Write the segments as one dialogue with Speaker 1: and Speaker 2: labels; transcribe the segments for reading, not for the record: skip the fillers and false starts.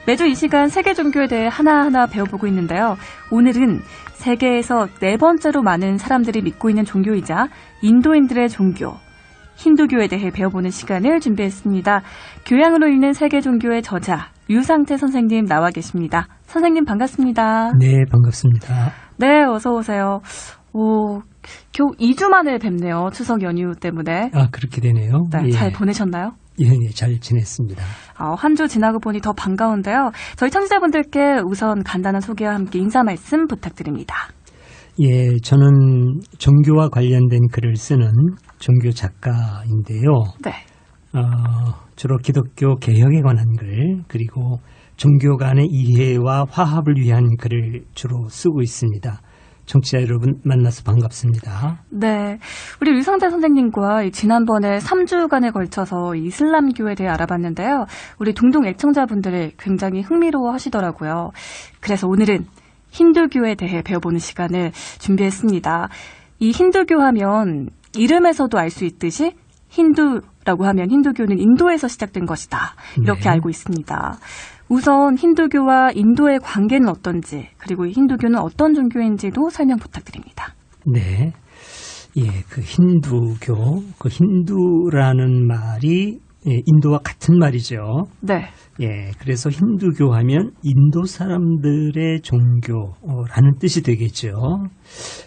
Speaker 1: 매주 이 시간 세계 종교에 대해 하나하나 배워보고 있는데요. 오늘은 세계에서 네 번째로 많은 사람들이 믿고 있는 종교이자 인도인들의 종교, 힌두교에 대해 배워보는 시간을 준비했습니다. 교양으로 읽는 세계 종교의 저자 류상태 선생님 나와 계십니다. 선생님 반갑습니다.
Speaker 2: 네, 반갑습니다.
Speaker 1: 네, 어서 오세요. 겨우 2주 만에 뵙네요. 추석 연휴 때문에.
Speaker 2: 아, 그렇게 되네요.
Speaker 1: 네,
Speaker 2: 예.
Speaker 1: 잘 보내셨나요?
Speaker 2: 예, 잘 지냈습니다.
Speaker 1: 한 주 지나고 보니 더 반가운데요. 저희 청취자분들께 우선 간단한 소개와 함께 인사 말씀 부탁드립니다.
Speaker 2: 예, 저는 종교와 관련된 글을 쓰는 종교 작가인데요.
Speaker 1: 네.
Speaker 2: 주로 기독교 개혁에 관한 글, 그리고 종교 간의 이해와 화합을 위한 글을 주로 쓰고 있습니다. 청취자 여러분 만나서 반갑습니다.
Speaker 1: 네, 우리 류상태 선생님과 지난번에 3주간에 걸쳐서 이슬람교에 대해 알아봤는데요. 우리 동동 애청자분들이 굉장히 흥미로워 하시더라고요. 그래서 오늘은 힌두교에 대해 배워보는 시간을 준비했습니다. 이 힌두교 하면 이름에서도 알 수 있듯이 힌두라고 하면 힌두교는 인도에서 시작된 것이다. 이렇게
Speaker 2: 네.
Speaker 1: 알고 있습니다. 우선 힌두교와 인도의 관계는 어떤지, 그리고 힌두교는 어떤 종교인지도 설명 부탁드립니다.
Speaker 2: 네. 예, 그 힌두교, 그 힌두라는 말이 인도와 같은 말이죠.
Speaker 1: 네.
Speaker 2: 예, 그래서 힌두교 하면 인도 사람들의 종교라는 뜻이 되겠죠.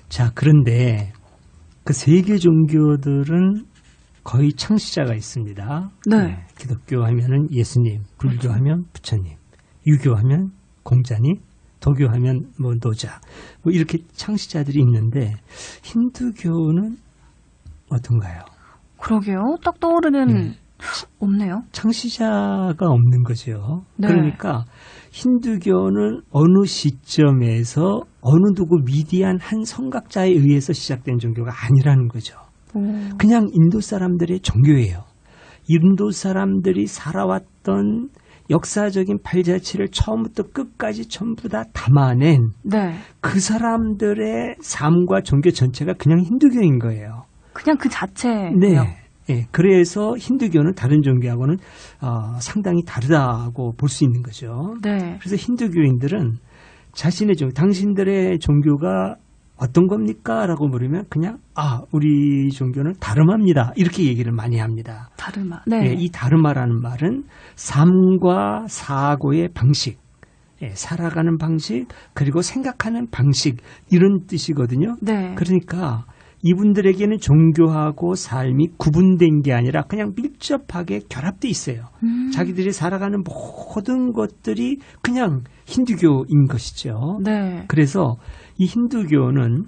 Speaker 2: 자, 그런데 그 세계 종교들은 거의 창시자가 있습니다.
Speaker 1: 네.
Speaker 2: 기독교 하면은 예수님, 불교 하면 부처님, 유교 하면 공자님, 도교 하면 뭐 노자, 뭐 이렇게 창시자들이 있는데 힌두교는 어떤가요?
Speaker 1: 그러게요. 딱 떠오르는 없네요.
Speaker 2: 창시자가 없는 거죠.
Speaker 1: 네.
Speaker 2: 그러니까 힌두교는 어느 시점에서 어느 누구 위대한 한 성각자에 의해서 시작된 종교가 아니라는 거죠. 그냥 인도 사람들의 종교예요. 인도 사람들이 살아왔던 역사적인 발자취를 처음부터 끝까지 전부 다 담아낸
Speaker 1: 네.
Speaker 2: 그 사람들의 삶과 종교 전체가 그냥 힌두교인 거예요.
Speaker 1: 그냥 그 자체예요.
Speaker 2: 네. 예, 그래서 힌두교는 다른 종교하고는 상당히 다르다고 볼 수 있는 거죠.
Speaker 1: 네.
Speaker 2: 그래서 힌두교인들은 자신의 당신들의 종교가 어떤 겁니까? 라고 물으면 그냥 우리 종교는 다름합니다. 이렇게 얘기를 많이 합니다.
Speaker 1: 다르마. 네.
Speaker 2: 예, 이 다름아라는 말은 삶과 사고의 방식, 살아가는 방식, 그리고 생각하는 방식 이런 뜻이거든요.
Speaker 1: 네.
Speaker 2: 그러니까 이분들에게는 종교하고 삶이 구분된 게 아니라 그냥 밀접하게 결합돼 있어요. 자기들이 살아가는 모든 것들이 그냥 힌두교인 것이죠.
Speaker 1: 네.
Speaker 2: 그래서 이 힌두교는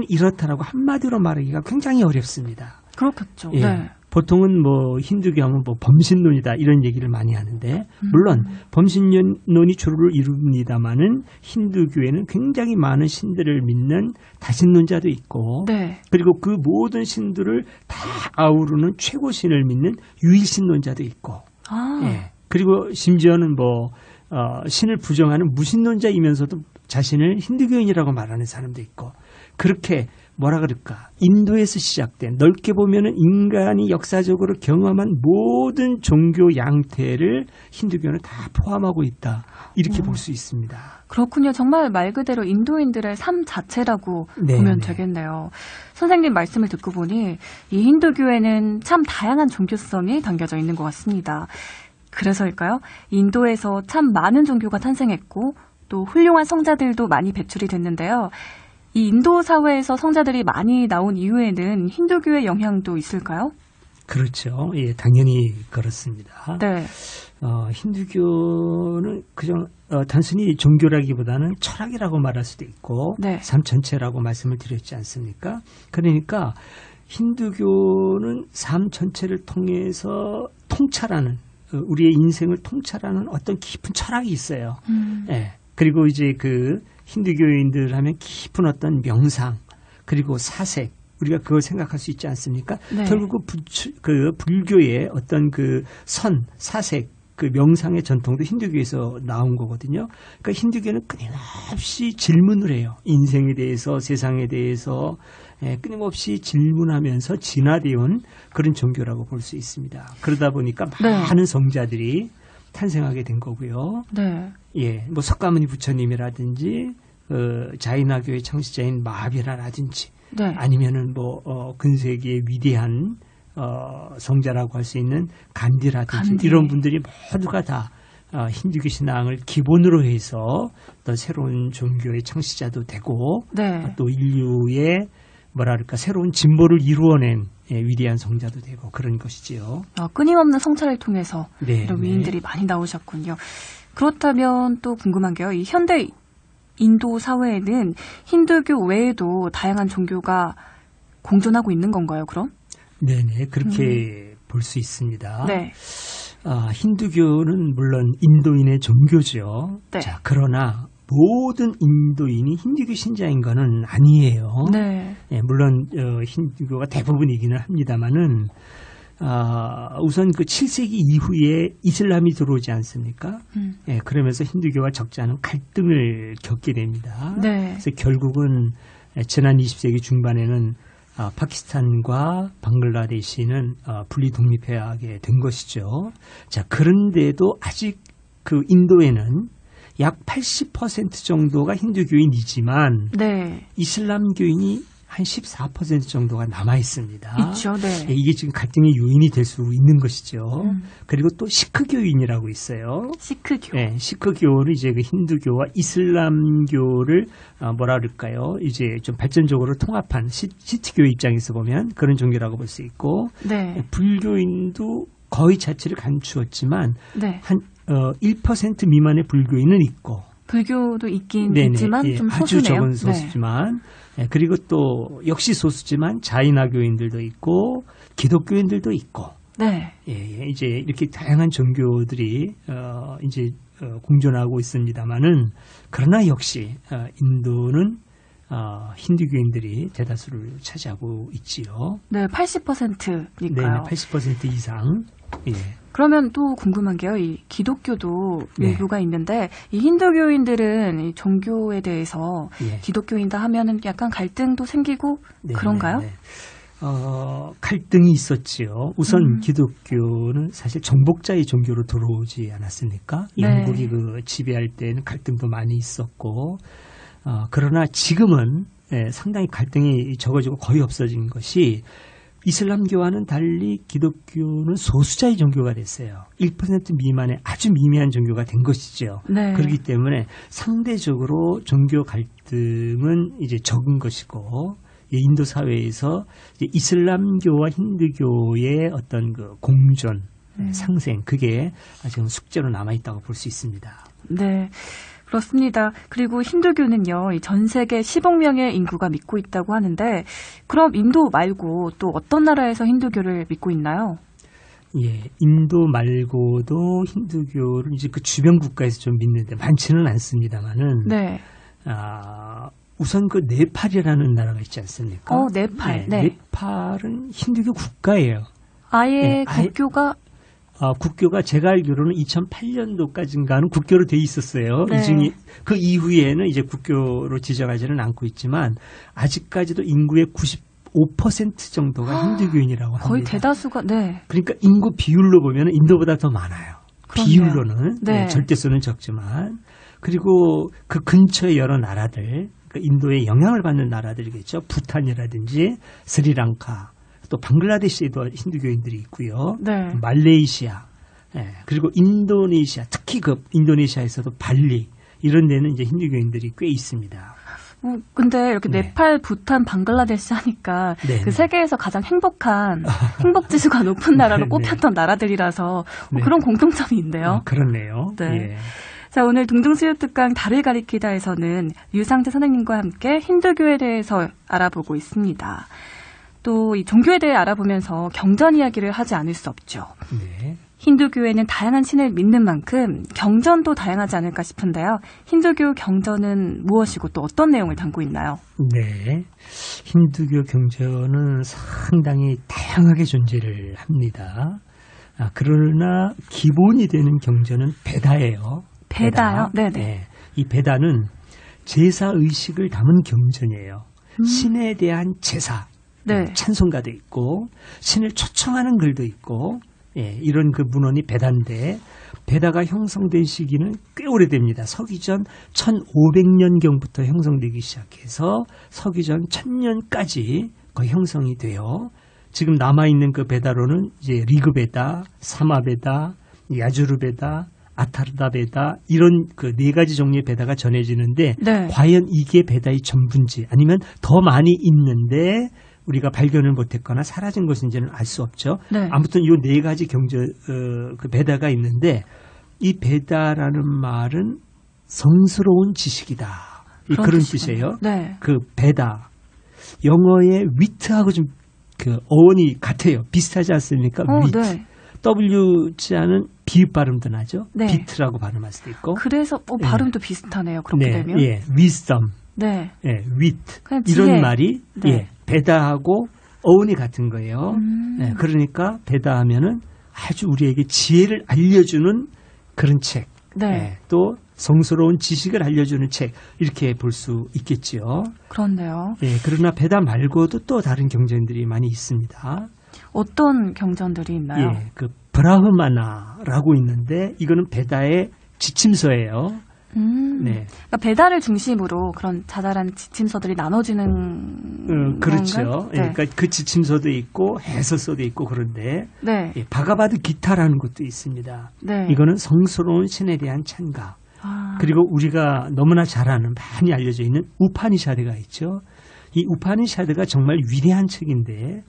Speaker 2: 이렇다라고 한마디로 말하기가 굉장히 어렵습니다.
Speaker 1: 그렇겠죠.
Speaker 2: 예.
Speaker 1: 네.
Speaker 2: 보통은 뭐 힌두교 하면 뭐 범신론이다 이런 얘기를 많이 하는데 물론 범신론이 주를 이룹니다마는 힌두교에는 굉장히 많은 신들을 믿는 다신론자도 있고
Speaker 1: 네.
Speaker 2: 그리고 그 모든 신들을 다 아우르는 최고신을 믿는 유일신론자도 있고 예. 그리고 심지어는 뭐 신을 부정하는 무신론자이면서도 자신을 힌두교인이라고 말하는 사람도 있고 그렇게 뭐라 그럴까 인도에서 시작된 넓게 보면은 인간이 역사적으로 경험한 모든 종교 양태를 힌두교는 다 포함하고 있다 이렇게 볼 수 있습니다.
Speaker 1: 그렇군요. 정말 말 그대로 인도인들의 삶 자체라고
Speaker 2: 네,
Speaker 1: 보면
Speaker 2: 네.
Speaker 1: 되겠네요. 선생님 말씀을 듣고 보니 이 힌두교에는 참 다양한 종교성이 담겨져 있는 것 같습니다. 그래서일까요? 인도에서 참 많은 종교가 탄생했고 또 훌륭한 성자들도 많이 배출이 됐는데요. 이 인도 사회에서 성자들이 많이 나온 이유에는 힌두교의 영향도 있을까요?
Speaker 2: 그렇죠. 예, 당연히 그렇습니다.
Speaker 1: 네.
Speaker 2: 힌두교는 그냥 단순히 종교라기보다는 철학이라고 말할 수도 있고
Speaker 1: 네.
Speaker 2: 삶 전체라고 말씀을 드렸지 않습니까? 그러니까 힌두교는 삶 전체를 통해서 통찰하는 우리의 인생을 통찰하는 어떤 깊은 철학이 있어요. 예. 그리고 이제 그 힌두교인들 하면 깊은 어떤 명상 그리고 사색 우리가 그걸 생각할 수 있지 않습니까?
Speaker 1: 네.
Speaker 2: 결국 그 불교의 어떤 그 사색 그 명상의 전통도 힌두교에서 나온 거거든요. 그러니까 힌두교는 끊임없이 질문을 해요. 인생에 대해서 세상에 대해서 끊임없이 질문하면서 진화되어 온 그런 종교라고 볼 수 있습니다. 그러다 보니까
Speaker 1: 네.
Speaker 2: 많은 성자들이 탄생하게 된 거고요.
Speaker 1: 네.
Speaker 2: 예, 뭐 석가모니 부처님이라든지 자인화교의 창시자인 마하비라라든지
Speaker 1: 네.
Speaker 2: 아니면은 뭐 근세기의 위대한 성자라고 할 수 있는 간디라든지
Speaker 1: 간디.
Speaker 2: 이런 분들이 모두가 다 힌두교 신앙을 기본으로 해서 또 새로운 종교의 창시자도 되고
Speaker 1: 네.
Speaker 2: 또 인류의 뭐랄까 새로운 진보를 이루어낸 위대한 성자도 되고 그런 것이지요.
Speaker 1: 끊임없는 성찰을 통해서
Speaker 2: 네,
Speaker 1: 이런 위인들이 많이 나오셨군요. 그렇다면 또 궁금한 게요. 이 현대 인도 사회에는 힌두교 외에도 다양한 종교가 공존하고 있는 건가요, 그럼?
Speaker 2: 네네, 그렇게 볼 수 있습니다.
Speaker 1: 네.
Speaker 2: 힌두교는 물론 인도인의 종교죠.
Speaker 1: 네.
Speaker 2: 자, 그러나 모든 인도인이 힌두교 신자인 것은 아니에요.
Speaker 1: 네.
Speaker 2: 예, 물론 힌두교가 대부분이기는 합니다만은 우선 그 7세기 이후에 이슬람이 들어오지 않습니까? 예, 그러면서 힌두교와 적지 않은 갈등을 겪게 됩니다.
Speaker 1: 네.
Speaker 2: 그래서 결국은 지난 20세기 중반에는 파키스탄과 방글라데시는 분리 독립하게 된 것이죠. 자, 그런데도 아직 그 인도에는 약 80% 정도가 힌두교인이지만
Speaker 1: 네.
Speaker 2: 이슬람교인이 한 14% 정도가 남아 있습니다.
Speaker 1: 있죠. 네.
Speaker 2: 이게 지금 갈등의 요인이 될 수 있는 것이죠. 그리고 또 시크교인이라고 있어요.
Speaker 1: 시크교.
Speaker 2: 네, 시크교는 이제 그 힌두교와 이슬람교를 뭐라 그럴까요? 이제 좀 발전적으로 통합한 시트교 입장에서 보면 그런 종교라고 볼 수 있고,
Speaker 1: 네.
Speaker 2: 불교인도 거의 자취를 감추었지만
Speaker 1: 네.
Speaker 2: 한 1% 미만의 불교인은 있고,
Speaker 1: 불교도 있긴
Speaker 2: 네네,
Speaker 1: 있지만
Speaker 2: 예,
Speaker 1: 좀
Speaker 2: 아주
Speaker 1: 소수네요.
Speaker 2: 적은 소수지만 그리고 또 역시 소수지만 자인화교인들도 있고 기독교인들도 있고
Speaker 1: 네.
Speaker 2: 이제 이렇게 다양한 종교들이 이제 공존하고 있습니다만은 그러나 역시 인도는 힌두교인들이 대다수를 차지하고 있지요.
Speaker 1: 네, 80%니까요.
Speaker 2: 네, 80% 이상. 예.
Speaker 1: 그러면 또 궁금한 게요. 이 기독교도
Speaker 2: 네.
Speaker 1: 일부가 있는데 이 힌두교인들은 이 종교에 대해서
Speaker 2: 예.
Speaker 1: 기독교인다 하면은 약간 갈등도 생기고
Speaker 2: 네,
Speaker 1: 그런가요?
Speaker 2: 네, 네. 갈등이 있었지요. 우선 기독교는 사실 정복자의 종교로 들어오지 않았습니까?
Speaker 1: 네.
Speaker 2: 영국이 그 지배할 때는 갈등도 많이 있었고, 그러나 지금은 상당히 갈등이 적어지고 거의 없어진 것이 이슬람교와는 달리 기독교는 소수자의 종교가 됐어요. 1% 미만의 아주 미미한 종교가 된 것이죠.
Speaker 1: 네.
Speaker 2: 그렇기 때문에 상대적으로 종교 갈등은 이제 적은 것이고, 인도 사회에서 이제 이슬람교와 힌두교의 어떤 그 공존, 상생, 그게 지금 숙제로 남아있다고 볼 수 있습니다.
Speaker 1: 네. 그렇습니다. 그리고 힌두교는요, 전 세계 10억 명의 인구가 믿고 있다고 하는데, 그럼 인도 말고 또 어떤 나라에서 힌두교를 믿고 있나요?
Speaker 2: 예, 인도 말고도 힌두교를 이제 그 주변 국가에서 좀 믿는데 많지는 않습니다만은,
Speaker 1: 네.
Speaker 2: 우선 그 네팔이라는 나라가 있지 않습니까?
Speaker 1: 네팔.
Speaker 2: 네,
Speaker 1: 네.
Speaker 2: 네팔은 힌두교 국가예요.
Speaker 1: 아예
Speaker 2: 네, 아예-
Speaker 1: 국교가
Speaker 2: 국교가 제가 알기로는 2008년도까지인가는 국교로 돼 있었어요.
Speaker 1: 네.
Speaker 2: 그 이후에는 이제 국교로 지정하지는 않고 있지만 아직까지도 인구의 95% 정도가 힌두교인이라고 합니다.
Speaker 1: 거의 대다수가, 네.
Speaker 2: 그러니까 인구 비율로 보면 인도보다 더 많아요.
Speaker 1: 그렇네요.
Speaker 2: 비율로는
Speaker 1: 네.
Speaker 2: 절대수는 적지만 그리고 그 근처의 여러 나라들, 그 인도에 영향을 받는 나라들이겠죠. 부탄이라든지 스리랑카, 또 방글라데시에도 힌두교인들이 있고요.
Speaker 1: 네.
Speaker 2: 말레이시아, 그리고 인도네시아, 특히 그 인도네시아에서도 발리 이런 데는 이제 힌두교인들이 꽤 있습니다.
Speaker 1: 근데 이렇게
Speaker 2: 네.
Speaker 1: 네팔, 부탄, 방글라데시 하니까
Speaker 2: 네.
Speaker 1: 그 세계에서 가장 행복 지수가 높은 나라로
Speaker 2: 네,
Speaker 1: 꼽혔던 나라들이라서
Speaker 2: 네.
Speaker 1: 그런 공통점이 있네요.
Speaker 2: 그렇네요.
Speaker 1: 네.
Speaker 2: 예.
Speaker 1: 자, 오늘 둥둥수유특강 달을 가리키다에서는 류상태 선생님과 함께 힌두교에 대해서 알아보고 있습니다. 또 이 종교에 대해 알아보면서 경전 이야기를 하지 않을 수 없죠.
Speaker 2: 네.
Speaker 1: 힌두교에는 다양한 신을 믿는 만큼 경전도 다양하지 않을까 싶은데요. 힌두교 경전은 무엇이고 또 어떤 내용을 담고 있나요?
Speaker 2: 네. 힌두교 경전은 상당히 다양하게 존재를 합니다. 그러나 기본이 되는 경전은 베다예요.
Speaker 1: 베다요? 네네.
Speaker 2: 네. 이 베다는 제사 의식을 담은 경전이에요. 신에 대한 제사,
Speaker 1: 네.
Speaker 2: 찬송가도 있고 신을 초청하는 글도 있고 이런 그 문헌이 베다인데 베다가 형성된 시기는 꽤 오래됩니다. 서기전 1500년경부터 형성되기 시작해서 서기전 1000년까지 거의 형성이 돼요. 지금 남아있는 그 베다로는 이제 리그베다, 사마베다, 야주르베다, 아타르다베다 이런 그 네 가지 종류의 베다가 전해지는데
Speaker 1: 네.
Speaker 2: 과연 이게 베다의 전부인지 아니면 더 많이 있는데 우리가 발견을 못했거나 사라진 것인지는 알 수 없죠.
Speaker 1: 네.
Speaker 2: 아무튼 이 네 가지 그 베다가 있는데 이 베다라는 말은 성스러운 지식이다. 그런 뜻이에요.
Speaker 1: 네.
Speaker 2: 그 베다 영어의 위트하고 좀 그 어원이 같아요. 비슷하지 않습니까? 위트.
Speaker 1: 네.
Speaker 2: W자는 비읍 발음도 나죠.
Speaker 1: 네.
Speaker 2: 비트라고 발음할 수도 있고.
Speaker 1: 그래서 발음도 비슷하네요. 그렇게
Speaker 2: 네,
Speaker 1: 되면.
Speaker 2: 예, wisdom,
Speaker 1: 네.
Speaker 2: 예, wit
Speaker 1: 그냥
Speaker 2: 이런
Speaker 1: 지혜.
Speaker 2: 말이
Speaker 1: 네.
Speaker 2: 예, 베다하고 어원이 같은 거예요. 예, 그러니까 베다하면은 아주 우리에게 지혜를 알려주는 그런 책.
Speaker 1: 네.
Speaker 2: 예, 또 성스러운 지식을 알려주는 책 이렇게 볼 수 있겠지요.
Speaker 1: 그렇네요.
Speaker 2: 예, 그러나 베다 말고도 또 다른 경전들이 많이 있습니다.
Speaker 1: 어떤 경전들이 있나요?
Speaker 2: 예, 그 브라흐마나라고 있는데 이거는 베다의 지침서예요. 네,
Speaker 1: 그러니까 배달을 중심으로 그런 자잘한 지침서들이 나눠지는
Speaker 2: 그렇죠.
Speaker 1: 건가요?
Speaker 2: 예,
Speaker 1: 네.
Speaker 2: 그러니까 그 지침서도 있고 해설서도 있고 그런데
Speaker 1: 네.
Speaker 2: 예, 바가바드 기타라는 것도 있습니다.
Speaker 1: 네.
Speaker 2: 이거는 성스러운 신에 대한 찬가.
Speaker 1: 아,
Speaker 2: 그리고 우리가 너무나 잘 아는 많이 알려져 있는 우파니샤드가 있죠. 이 우파니샤드가 정말 위대한 책인데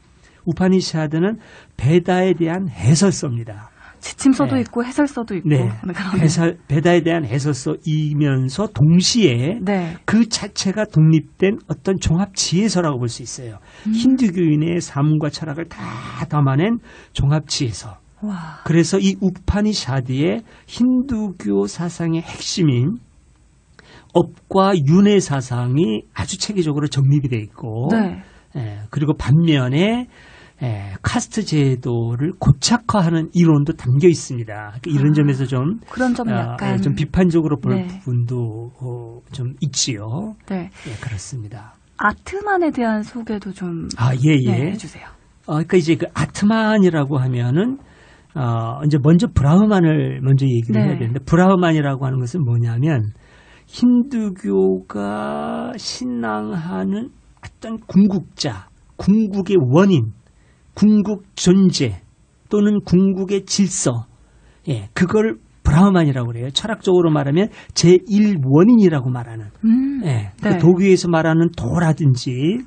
Speaker 2: 우파니샤드는 베다에 대한 해설서입니다.
Speaker 1: 지침서도
Speaker 2: 네.
Speaker 1: 있고 해설서도 있고.
Speaker 2: 네,
Speaker 1: 그러네요.
Speaker 2: 베다에 대한 해설서이면서 동시에
Speaker 1: 네.
Speaker 2: 그 자체가 독립된 어떤 종합 지혜서라고 볼 수 있어요. 힌두교인의 삶과 철학을 다 담아낸 종합 지혜서.
Speaker 1: 와.
Speaker 2: 그래서 이 우파니샤드의 힌두교 사상의 핵심인 업과 윤회 사상이 아주 체계적으로 정립이 되어 있고
Speaker 1: 네.
Speaker 2: 그리고 반면에 카스트 제도를 고착화하는 이론도 담겨 있습니다. 그러니까 이런 점에서 좀
Speaker 1: 그런 점은 약간
Speaker 2: 좀 비판적으로 볼
Speaker 1: 네.
Speaker 2: 부분도 좀 있지요.
Speaker 1: 네.
Speaker 2: 예, 그렇습니다.
Speaker 1: 아트만에 대한 소개도 좀
Speaker 2: 예.
Speaker 1: 네, 해주세요.
Speaker 2: 그러니까 이제 그 아트만이라고 하면은 이제 먼저 브라흐만을 먼저 얘기를
Speaker 1: 네.
Speaker 2: 해야 되는데 브라흐만이라고 하는 것은 뭐냐면 힌두교가 신앙하는 어떤 궁극자, 궁극의 원인, 궁극 존재 또는 궁극의 질서, 예, 그걸 브라흐만이라고 그래요. 철학적으로 말하면 제1원인이라고 말하는, 예, 그
Speaker 1: 네.
Speaker 2: 도교에서 말하는 도라든지,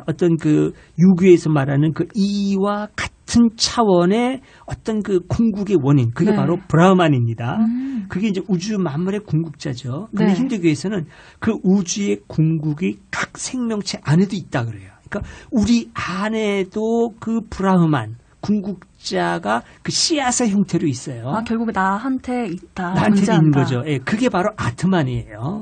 Speaker 2: 어떤 그 유교에서 말하는 그 이와 같은 차원의 어떤 그 궁극의 원인, 그게
Speaker 1: 네.
Speaker 2: 바로 브라흐만입니다. 그게 이제 우주 만물의 궁극자죠. 근데
Speaker 1: 네.
Speaker 2: 힌두교에서는 그 우주의 궁극이 각 생명체 안에도 있다 그래요. 그러니까 우리 안에도 그 브라흐만 궁극자가 그 씨앗의 형태로 있어요.
Speaker 1: 아, 결국에 나한테 있다.
Speaker 2: 나한테 있는
Speaker 1: 존재한다.
Speaker 2: 거죠. 예, 그게 바로 아트만이에요.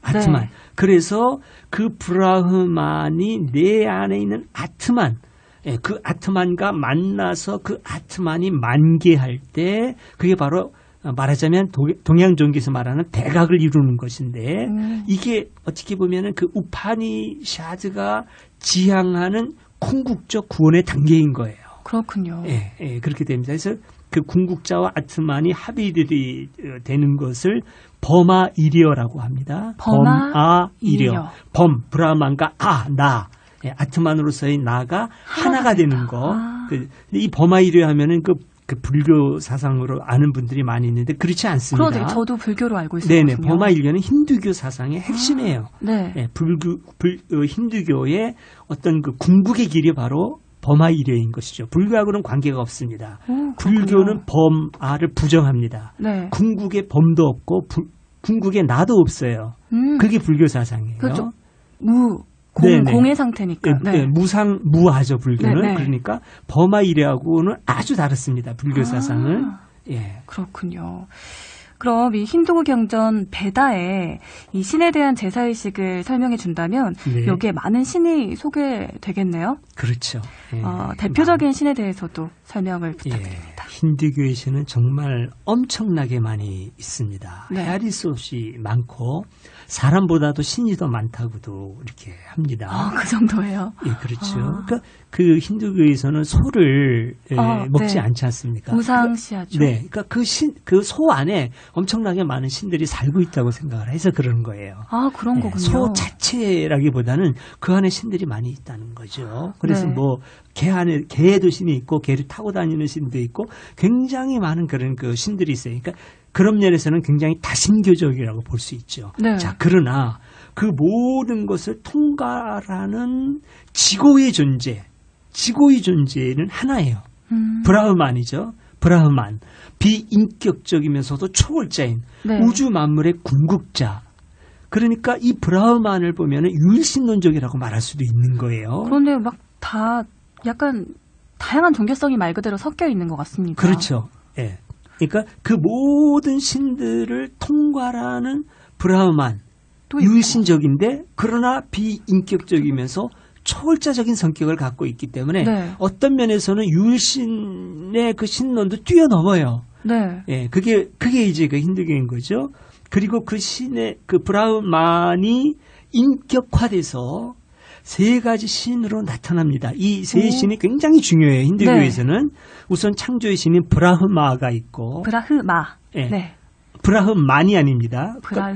Speaker 2: 아트만.
Speaker 1: 네.
Speaker 2: 그래서 그 브라흐만이 내 안에 있는 아트만, 예, 그 아트만과 만나서 그 아트만이 만개할 때 그게 바로 말하자면 동양 종교에서 말하는 대각을 이루는 것인데 이게 어떻게 보면은 그 우파니샤드가 지향하는 궁극적 구원의 단계인 거예요.
Speaker 1: 그렇군요.
Speaker 2: 예, 그렇게 됩니다. 그래서 그 궁극자와 아트만이 합의들이 되는 것을 범아이리어라고 합니다.
Speaker 1: 범아이리어.
Speaker 2: 브라흐만과 나. 예, 아트만으로서의 나가 하나가 되는 거.
Speaker 1: 아.
Speaker 2: 이 범아이리어 하면은 그 불교 사상으로 아는 분들이 많이 있는데 그렇지 않습니다.
Speaker 1: 그러네. 저도 불교로 알고 있었거든요.
Speaker 2: 네네. 범아이리어는 힌두교 사상의 핵심이에요.
Speaker 1: 네.
Speaker 2: 예, 힌두교의 어떤 그 궁극의 길이 바로 범아이리어인 것이죠. 불교하고는 관계가 없습니다. 불교는 범아를 부정합니다.
Speaker 1: 네.
Speaker 2: 궁극의 범도 없고 궁극의 나도 없어요. 그게 불교 사상이에요.
Speaker 1: 그렇죠.
Speaker 2: 네네.
Speaker 1: 공의 상태니까. 네.
Speaker 2: 무하죠, 불교는.
Speaker 1: 네네.
Speaker 2: 그러니까 범아이리어하고는 아주 다릅니다. 불교 사상은. 예.
Speaker 1: 그렇군요. 그럼 이 힌두교 경전 베다에 이 신에 대한 제사의식을 설명해 준다면
Speaker 2: 네.
Speaker 1: 여기에 많은 신이 소개되겠네요.
Speaker 2: 그렇죠. 예.
Speaker 1: 대표적인 신에 대해서도 설명을 부탁드립니다.
Speaker 2: 힌두교의 신은 정말 엄청나게 많이 있습니다.
Speaker 1: 네.
Speaker 2: 헤아릴 수 없이 많고 사람보다도 신이 더 많다고도 이렇게 합니다.
Speaker 1: 그 정도예요?
Speaker 2: 예, 그렇죠. 그러니까 그 힌두교에서는 소를 먹지
Speaker 1: 네.
Speaker 2: 않지 않습니까?
Speaker 1: 우상시하죠.
Speaker 2: 네, 그러니까 그 소 안에 엄청나게 많은 신들이 살고 있다고 생각을 해서 그러는 거예요.
Speaker 1: 그런 거군요.
Speaker 2: 소 자체라기보다는 그 안에 신들이 많이 있다는 거죠. 그래서
Speaker 1: 네.
Speaker 2: 뭐 개에도 신이 있고 개를 타고 다니는 신도 있고 굉장히 많은 그런 그 신들이 있어요. 그러니까 그런 면에서는 굉장히 다신교적이라고 볼 수 있죠.
Speaker 1: 네.
Speaker 2: 자, 그러나 그 모든 것을 통과하는 지고의 존재는 하나예요. 브라흐만이죠. 브라흐만. 비인격적이면서도 초월자인
Speaker 1: 네.
Speaker 2: 우주 만물의 궁극자. 그러니까 이 브라흐만을 보면 유일신론적이라고 말할 수도 있는 거예요.
Speaker 1: 그런데 막 다 약간 다양한 종교성이 말 그대로 섞여 있는 것 같습니다.
Speaker 2: 그렇죠. 예. 그러니까 그 모든 신들을 통과하는 브라흐만,
Speaker 1: 또 있고.
Speaker 2: 유일신적인데 그러나 비인격적이면서 초월자적인 성격을 갖고 있기 때문에
Speaker 1: 네.
Speaker 2: 어떤 면에서는 유일신의 그 신론도 뛰어넘어요.
Speaker 1: 네.
Speaker 2: 예, 그게 이제 그 힌두교인 거죠. 그리고 그 신의 그 브라흐만이 인격화돼서 세 가지 신으로 나타납니다. 이 세 신이 굉장히 중요해요. 힌두교에서는 우선 창조의 신인 브라흐마가 있고,
Speaker 1: 브라흐마.
Speaker 2: 예.
Speaker 1: 네.
Speaker 2: 브라흐만이 아닙니다.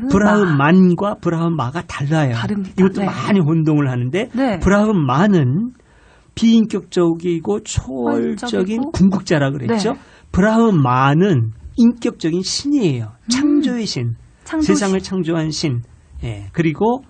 Speaker 2: 브라흐만과 브라흐마가 달라요.
Speaker 1: 다릅니다.
Speaker 2: 이것도
Speaker 1: 네.
Speaker 2: 많이 혼동을 하는데
Speaker 1: 네.
Speaker 2: 브라흐만은 비인격적이고 초월적인
Speaker 1: 초월적이고.
Speaker 2: 궁극자라 그랬죠.
Speaker 1: 네.
Speaker 2: 브라흐만은 인격적인 신이에요. 창조의 신,
Speaker 1: 창조신.
Speaker 2: 세상을 창조한 신. 예. 그리고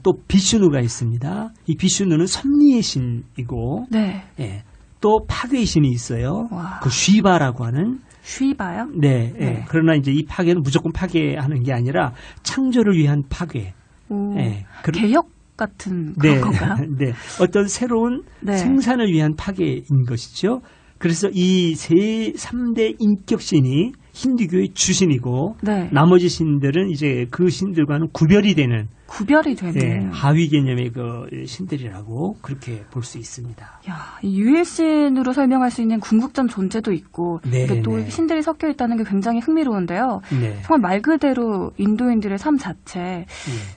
Speaker 2: 또 비슈누가 있습니다. 이 비슈누는 섭리의 신이고,
Speaker 1: 네.
Speaker 2: 예. 또 파괴의 신이 있어요.
Speaker 1: 와.
Speaker 2: 그 쉬바라고 하는.
Speaker 1: 쉬바요?
Speaker 2: 네, 예.
Speaker 1: 네.
Speaker 2: 그러나 이제 이 파괴는 무조건 파괴하는 게 아니라 창조를 위한 파괴.
Speaker 1: 오.
Speaker 2: 예.
Speaker 1: 개혁 같은 그런
Speaker 2: 네,
Speaker 1: 건가요?
Speaker 2: 네. 어떤 새로운
Speaker 1: 네.
Speaker 2: 생산을 위한 파괴인 것이죠. 그래서 이 3대 인격신이 힌두교의 주신이고,
Speaker 1: 네.
Speaker 2: 나머지 신들은 이제 그 신들과는 구별이 되는
Speaker 1: 구별이 되는.
Speaker 2: 예, 하위 개념의 그 신들이라고 그렇게 볼 수 있습니다.
Speaker 1: 야, 이 유일신으로 설명할 수 있는 궁극점 존재도 있고,
Speaker 2: 네,
Speaker 1: 이게 또
Speaker 2: 네.
Speaker 1: 신들이 섞여 있다는 게 굉장히 흥미로운데요.
Speaker 2: 네.
Speaker 1: 정말 말 그대로 인도인들의 삶 자체,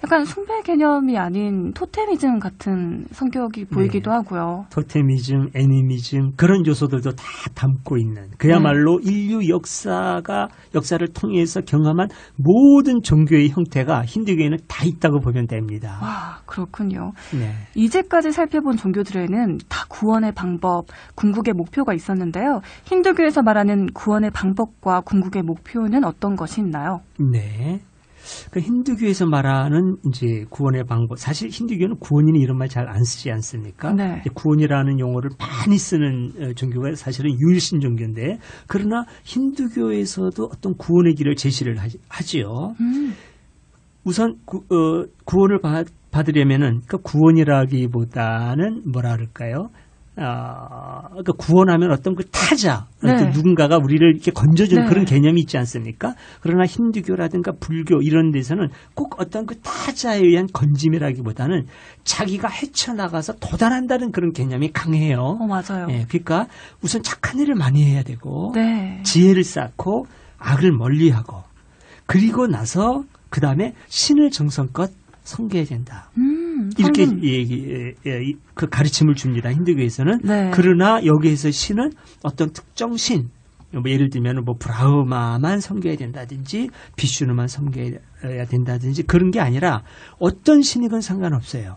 Speaker 1: 약간 숭배 개념이 아닌 토테미즘 같은 성격이 보이기도 하고요.
Speaker 2: 토테미즘, 애니미즘 그런 요소들도 다 담고 있는 그야말로 인류 역사를 통해서 경험한 모든 종교의 형태가 힌두교에는 다 있다고 보면 됩니다.
Speaker 1: 와, 그렇군요.
Speaker 2: 네.
Speaker 1: 이제까지 살펴본 종교들에는 다 구원의 방법, 궁극의 목표가 있었는데요. 힌두교에서 말하는 구원의 방법과 궁극의 목표는 어떤 것이 있나요?
Speaker 2: 네. 그 힌두교에서 말하는 이제 구원의 방법. 사실 힌두교는 구원이니 이런 말 잘 안 쓰지 않습니까?
Speaker 1: 네.
Speaker 2: 이제 구원이라는 용어를 많이 쓰는 종교가 사실은 유일신 종교인데, 그러나 힌두교에서도 어떤 구원의 길을 제시를 하지요. 우선 구원을 받으려면은 그 구원이라기보다는 뭐라 그럴까요? 그러니까 구원하면 어떤 그 타자,
Speaker 1: 네.
Speaker 2: 누군가가 우리를 이렇게 건져주는
Speaker 1: 네.
Speaker 2: 그런 개념이 있지 않습니까? 그러나 힌두교라든가 불교 이런 데서는 꼭 어떤 그 타자에 의한 건짐이라기보다는 자기가 헤쳐나가서 도달한다는 그런 개념이 강해요.
Speaker 1: 맞아요.
Speaker 2: 예, 그러니까 우선 착한 일을 많이 해야 되고,
Speaker 1: 네.
Speaker 2: 지혜를 쌓고 악을 멀리하고, 그리고 나서 그 다음에 신을 정성껏 섬겨야 된다. 이렇게 그 가르침을 줍니다. 힌두교에서는.
Speaker 1: 네.
Speaker 2: 그러나 여기에서 신은 어떤 특정 신, 뭐 예를 들면 뭐 브라흐마만 섬겨야 된다든지 비슈누만 섬겨야 된다든지 그런 게 아니라 어떤 신이건 상관없어요.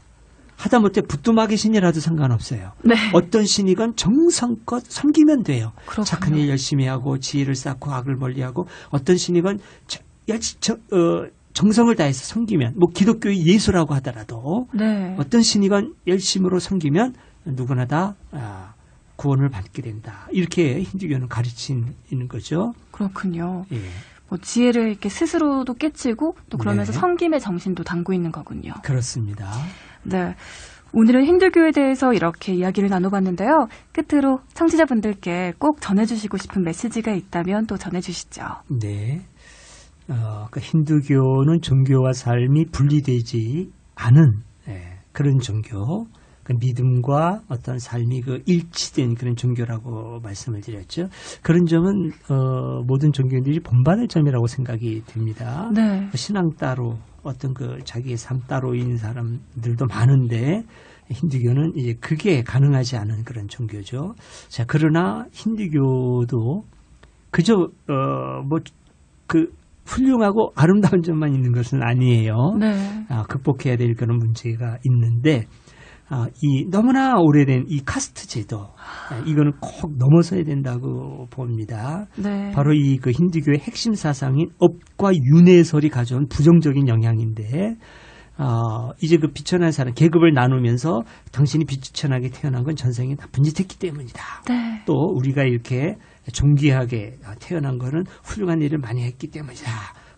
Speaker 2: 하다못해 부뚜막의 신이라도 상관없어요.
Speaker 1: 네.
Speaker 2: 어떤 신이건 정성껏 섬기면 돼요.
Speaker 1: 그렇군요.
Speaker 2: 착한 일 열심히 하고 지혜를 쌓고 악을 멀리하고, 어떤 신이건 정성을 다해서 섬기면, 뭐 기독교의 예수라고 하더라도
Speaker 1: 네.
Speaker 2: 어떤 신이건 열심으로 섬기면 누구나 다 구원을 받게 된다. 이렇게 힌두교는 가르치는 거죠.
Speaker 1: 그렇군요.
Speaker 2: 예.
Speaker 1: 뭐 지혜를 이렇게 스스로도 깨치고 또 그러면서
Speaker 2: 네.
Speaker 1: 섬김의 정신도 담고 있는 거군요.
Speaker 2: 그렇습니다.
Speaker 1: 네. 오늘은 힌두교에 대해서 이렇게 이야기를 나눠봤는데요. 끝으로 청취자분들께 꼭 전해주시고 싶은 메시지가 있다면 또 전해주시죠.
Speaker 2: 네. 그 힌두교는 종교와 삶이 분리되지 않은 그런 종교. 그 믿음과 어떤 삶이 그 일치된 그런 종교라고 말씀을 드렸죠. 그런 점은 모든 종교인들이 본받을 점이라고 생각이 됩니다.
Speaker 1: 네.
Speaker 2: 신앙 따로 어떤 그 자기의 삶 따로인 사람들도 많은데 힌두교는 이제 그게 가능하지 않은 그런 종교죠. 자, 그러나 힌두교도 그저 뭐 그 훌륭하고 아름다운 점만 있는 것은 아니에요.
Speaker 1: 네.
Speaker 2: 극복해야 될 그런 문제가 있는데 이 너무나 오래된 이 카스트 제도 이거는 꼭 넘어서야 된다고 봅니다.
Speaker 1: 네.
Speaker 2: 바로 이 그 힌두교의 핵심 사상인 업과 윤회설이 가져온 부정적인 영향인데 이제 그 비천한 사람 계급을 나누면서 당신이 비천하게 태어난 건 전생에 나쁜 짓 했기 때문이다.
Speaker 1: 네.
Speaker 2: 또 우리가 이렇게 존귀하게 태어난 거는 훌륭한 일을 많이 했기 때문이다.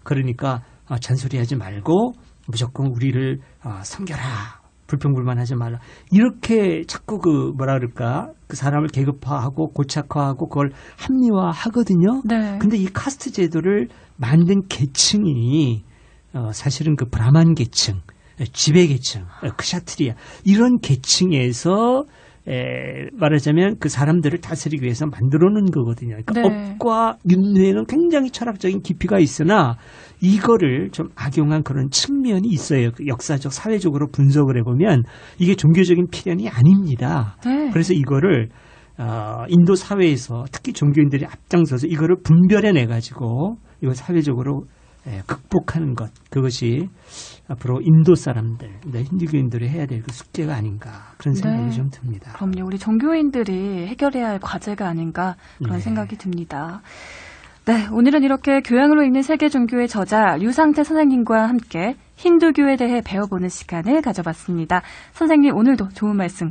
Speaker 2: 그러니까 잔소리하지 말고 무조건 우리를 섬겨라. 불평불만하지 말라. 이렇게 자꾸 그 뭐라 그럴까 그 사람을 계급화하고 고착화하고 그걸 합리화하거든요.
Speaker 1: 네.
Speaker 2: 근데 이 카스트 제도를 만든 계층이 사실은 그 브라만 계층, 지배 계층, 크샤트리아 이런 계층에서 말하자면 그 사람들을 다스리기 위해서 만들어 놓은 거거든요. 그러니까
Speaker 1: 네.
Speaker 2: 업과 윤회는 굉장히 철학적인 깊이가 있으나 이거를 좀 악용한 그런 측면이 있어요. 그 역사적, 사회적으로 분석을 해보면 이게 종교적인 필연이 아닙니다.
Speaker 1: 네.
Speaker 2: 그래서 이거를 인도 사회에서 특히 종교인들이 앞장서서 이거를 분별해내 가지고 이걸 사회적으로 극복하는 것, 그것이 앞으로 인도 사람들, 힌두교인들이 해야 될 그 숙제가 아닌가 그런 생각이
Speaker 1: 네.
Speaker 2: 좀 듭니다.
Speaker 1: 그럼요. 우리 종교인들이 해결해야 할 과제가 아닌가 그런
Speaker 2: 네.
Speaker 1: 생각이 듭니다. 네, 오늘은 이렇게 교양으로 읽는 세계 종교의 저자 류상태 선생님과 함께 힌두교에 대해 배워보는 시간을 가져봤습니다. 선생님, 오늘도 좋은 말씀